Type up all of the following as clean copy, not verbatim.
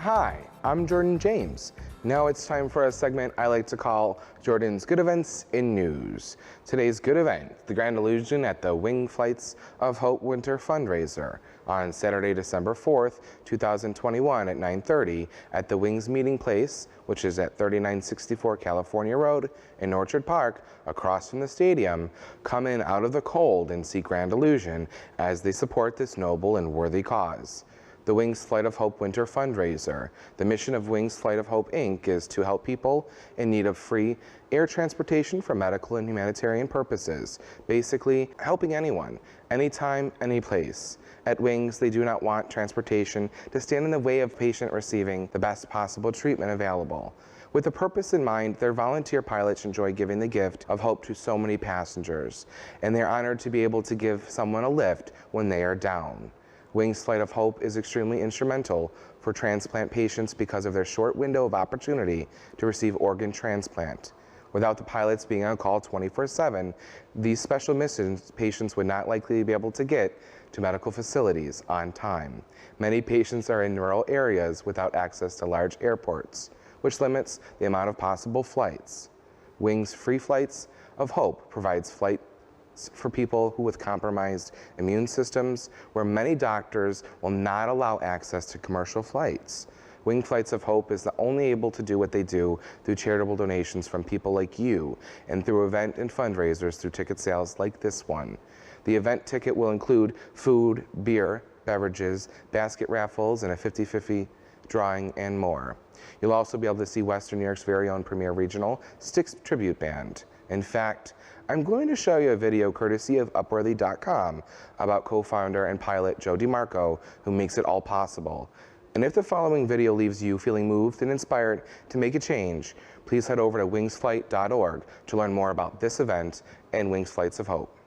Hi, I'm Jordan James. Now it's time for a segment I like to call Jordan's Good Events in News. Today's good event, the Grand Illusion at the Wing Flights of Hope Winter Fundraiser on Saturday, December 4th, 2021 at 9:30 at the Wings Meeting Place, which is at 3964 California Road in Orchard Park, across from the stadium. Come in out of the cold and see Grand Illusion as they support this noble and worthy cause. The Wings Flight of Hope Winter Fundraiser. The mission of Wings Flight of Hope, Inc. is to help people in need of free air transportation for medical and humanitarian purposes. Basically, helping anyone, anytime, any place. At Wings, they do not want transportation to stand in the way of patient receiving the best possible treatment available. With a purpose in mind, their volunteer pilots enjoy giving the gift of hope to so many passengers, and they're honored to be able to give someone a lift when they are down. Wings Flight of Hope is extremely instrumental for transplant patients because of their short window of opportunity to receive organ transplant. Without the pilots being on call 24/7, these special missions patients would not likely be able to get to medical facilities on time. Many patients are in rural areas without access to large airports, which limits the amount of possible flights. Wings Free Flights of Hope provides flight for people who with compromised immune systems, where many doctors will not allow access to commercial flights. Wing Flights of Hope is only able to do what they do through charitable donations from people like you and through event and fundraisers through ticket sales like this one. The event ticket will include food, beer, beverages, basket raffles, and a 50-50 drawing and more. You'll also be able to see Western New York's very own premier regional Styx tribute band. In fact, I'm going to show you a video courtesy of Upworthy.com about co-founder and pilot Joe DeMarco, who makes it all possible. And if the following video leaves you feeling moved and inspired to make a change, please head over to wingsflight.org to learn more about this event and Wings Flights of Hope.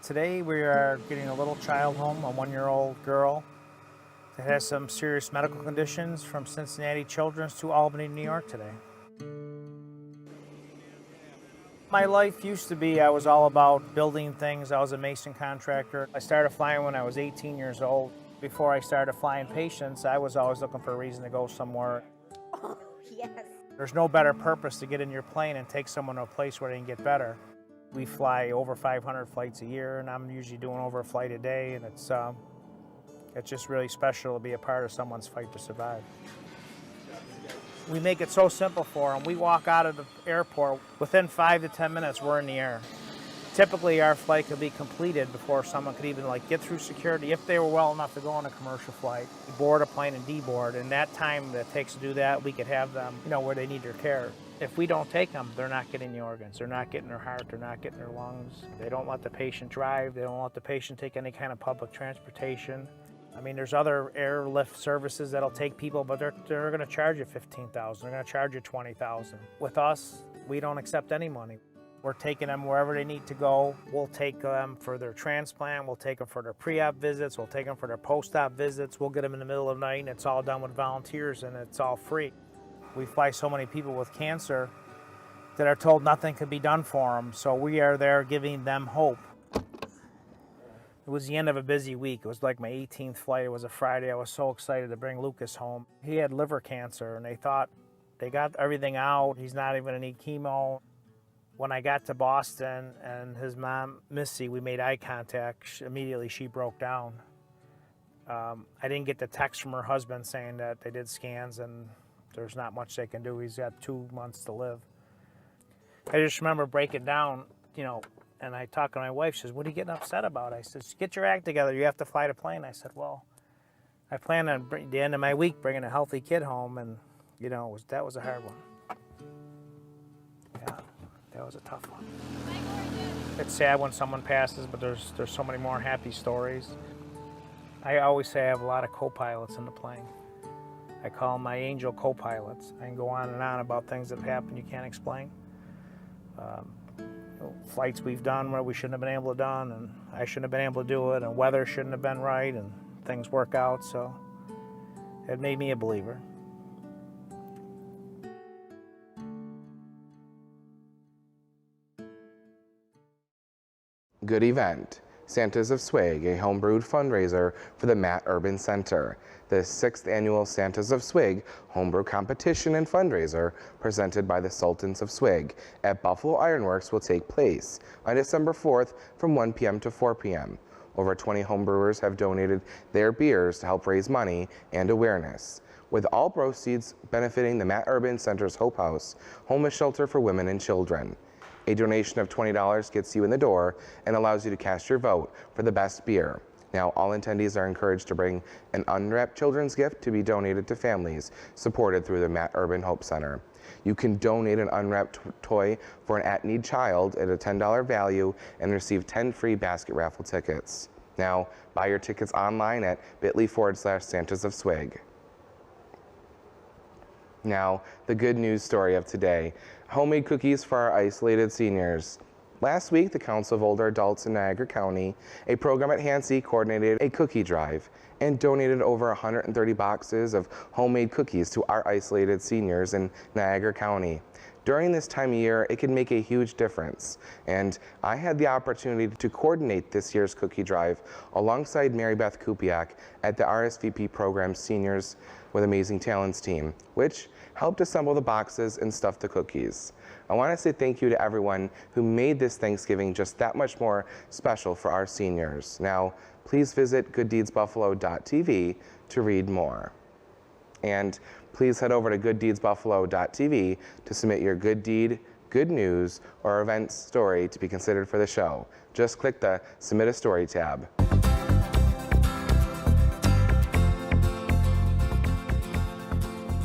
Today we are getting a little child home, a 1-year-old girl that has some serious medical conditions, from Cincinnati Children's to Albany, New York today. My life used to be, I was all about building things. I was a mason contractor. I started flying when I was 18 years old. Before I started flying patients, I was always looking for a reason to go somewhere. Oh, yes. There's no better purpose to get in your plane and take someone to a place where they can get better. We fly over 500 flights a year, and I'm usually doing over a flight a day, and it's just really special to be a part of someone's fight to survive. We make it so simple for them. We walk out of the airport, within 5 to 10 minutes, we're in the air. Typically, our flight could be completed before someone could even get through security, if they were well enough to go on a commercial flight, board a plane and deboard. And that time that it takes to do that, we could have them, where they need their care. If we don't take them, they're not getting the organs. They're not getting their heart. They're not getting their lungs. They don't let the patient drive. They don't let the patient take any kind of public transportation. I mean, there's other airlift services that'll take people, but they're going to charge you $15,000. They're going to charge you $20,000. With us, we don't accept any money. We're taking them wherever they need to go. We'll take them for their transplant. We'll take them for their pre-op visits. We'll take them for their post-op visits. We'll get them in the middle of the night, and it's all done with volunteers, and it's all free. We fly so many people with cancer that are told nothing could be done for them, so we are there giving them hope. It was the end of a busy week. It was like my 18th flight. It was a Friday. I was so excited to bring Lucas home. He had liver cancer, and they thought they got everything out. He's not even going to need chemo. When I got to Boston and his mom, Missy, we made eye contact. Immediately, she broke down. I didn't get the text from her husband saying that they did scans and there's not much they can do. He's got 2 months to live. I just remember breaking down, and I talked to my wife. She says, "What are you getting upset about?" I said, "Get your act together. You have to fly the plane." I said, "Well, I plan on the end of my week bringing a healthy kid home," and, that was a hard one. Yeah, that was a tough one. It's sad when someone passes, but there's so many more happy stories. I always say I have a lot of co-pilots in the plane. I call them my angel co-pilots. I can go on and on about things that have happened you can't explain. Flights we've done where we shouldn't have been able to done, and I shouldn't have been able to do it, and weather shouldn't have been right, and things work out, so it made me a believer. Good event. Santas of Swig, a homebrewed fundraiser for the Matt Urban Center. The 6th annual Santas of Swig homebrew competition and fundraiser presented by the Sultans of Swig at Buffalo Ironworks will take place on December 4th from 1 p.m. to 4 p.m. Over 20 homebrewers have donated their beers to help raise money and awareness, with all proceeds benefiting the Matt Urban Center's Hope House, homeless shelter for women and children. A donation of $20 gets you in the door and allows you to cast your vote for the best beer. Now, all attendees are encouraged to bring an unwrapped children's gift to be donated to families supported through the Matt Urban Hope Center. You can donate an unwrapped toy for an at-need child at a $10 value and receive 10 free basket raffle tickets. Now, buy your tickets online at bit.ly/Santas of Swig. Now, the good news story of today: homemade cookies for our isolated seniors. Last week, the Council of Older Adults in Niagara County, a program at Hansi, coordinated a cookie drive and donated over 130 boxes of homemade cookies to our isolated seniors in Niagara County. During this time of year, it can make a huge difference, and I had the opportunity to coordinate this year's cookie drive alongside Mary Beth Kupiak at the RSVP program Seniors with Amazing Talents team, which helped assemble the boxes and stuff the cookies. I want to say thank you to everyone who made this Thanksgiving just that much more special for our seniors. Now, please visit gooddeedsbuffalo.tv to read more. And please head over to gooddeedsbuffalo.tv to submit your good deed, good news, or event story to be considered for the show. Just click the Submit a Story tab.